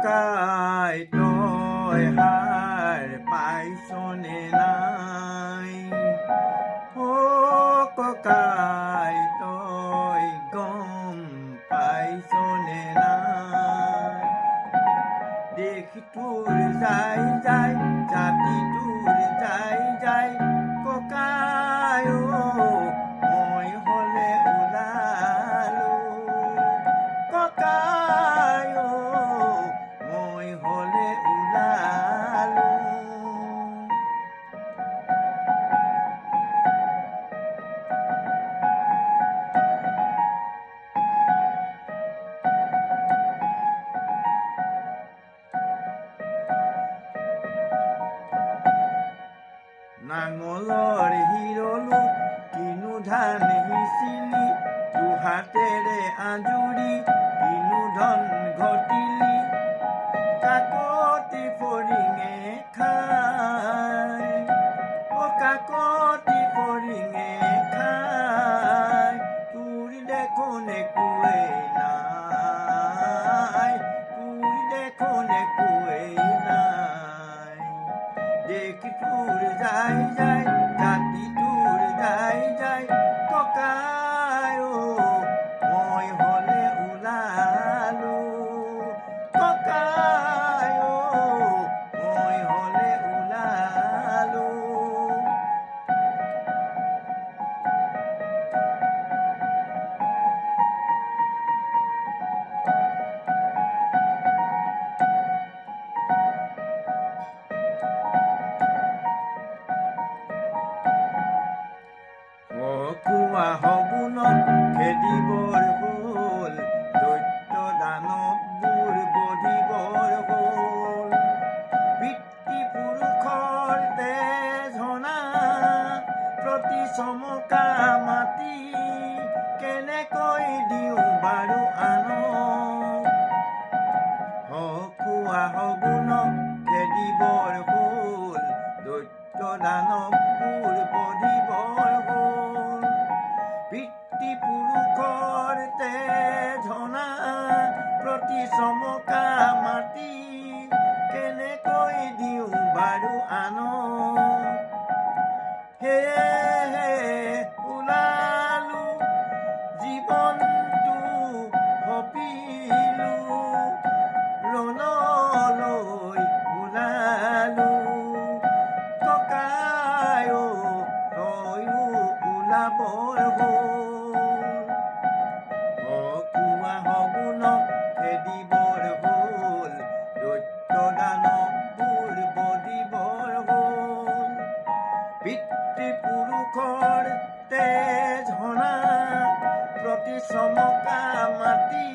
ককাই তই হাৰ পাইছনে নাই? অ ককাই তই গম পাইছনে নাই? দেশ তোৰ যাই যাই, জাতি তোৰ যাই যাই, ককাই মই হলে ওলালো। ককাই মই হলে ওলালো। নাঙলৰ হিৰলো কিনো ধান সিঁচিলি, দুহাতেৰে আঁজুৰি কিনো ধন ঘটিলি। কাকতি ফৰিঙে খাই, কাকতি ফৰিঙে খাই, তোৰ দেখোন একোৱেই নাই, তোৰ দেখোন একোৱেই নাই। দেশ তোৰ যাই যাই, জাতি তোৰ যাই যাই, ককাই মই হলে ওলালো। ককাই মই হলে ওলালো। খোৱা সগুণত খেদিবৰ হ'ল, দৈত্য দানৱবোৰ বধিবৰ হ'ল। পিতৃ পুৰুষৰ তেজনা প্ৰতি চমকা মাটি, কেনেকৈ দিওঁ বাৰু আনক? খোৱা সগুণক খেদিবৰ হ'ল, দৈত্য দানৱবোৰ বধিবৰ হ'ল। পিতৃ পুৰুষৰ তেজনা প্ৰতি চমকা মাটি, কেনেকৈ দিওঁ বাৰু আনক? সেয়েহে ওলালো, জীৱনটো সপিলো, ৰণলৈ ওলালো। ককাই তয়ো ওলাবৰ হ'ল। খোৱা সগুণক খেদিবৰ হ'ল, দৈত্য দানৱবোৰ বধিবৰ হ'ল। পিতৃ পুৰুষৰ তেজনা প্ৰতি চমকা মাটি,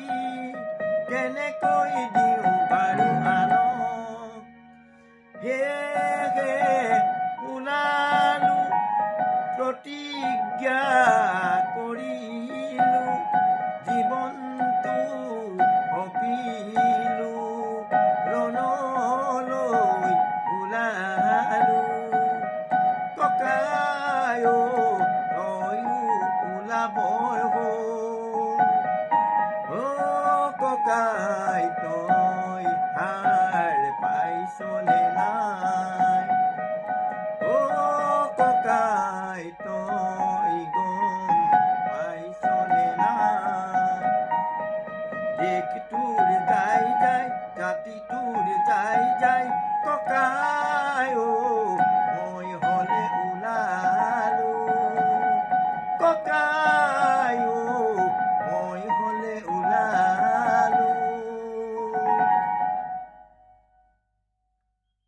কেনেকৈ দিওঁ বাৰু আনক? সেয়েহে ওলালো, প্ৰতিজ্ঞা কৰিলো, জীৱনটো সপিলো, ৰণলৈ ওলালো। ককাই তয়ো ওলাবৰ হ'ল। ককাই তই হাৰ পাইছনে নাই? ককাই তই গম পাইছনে নাই? দেশ তোৰ যাই যাই, জাতি তোৰ যাই যাই, ককাই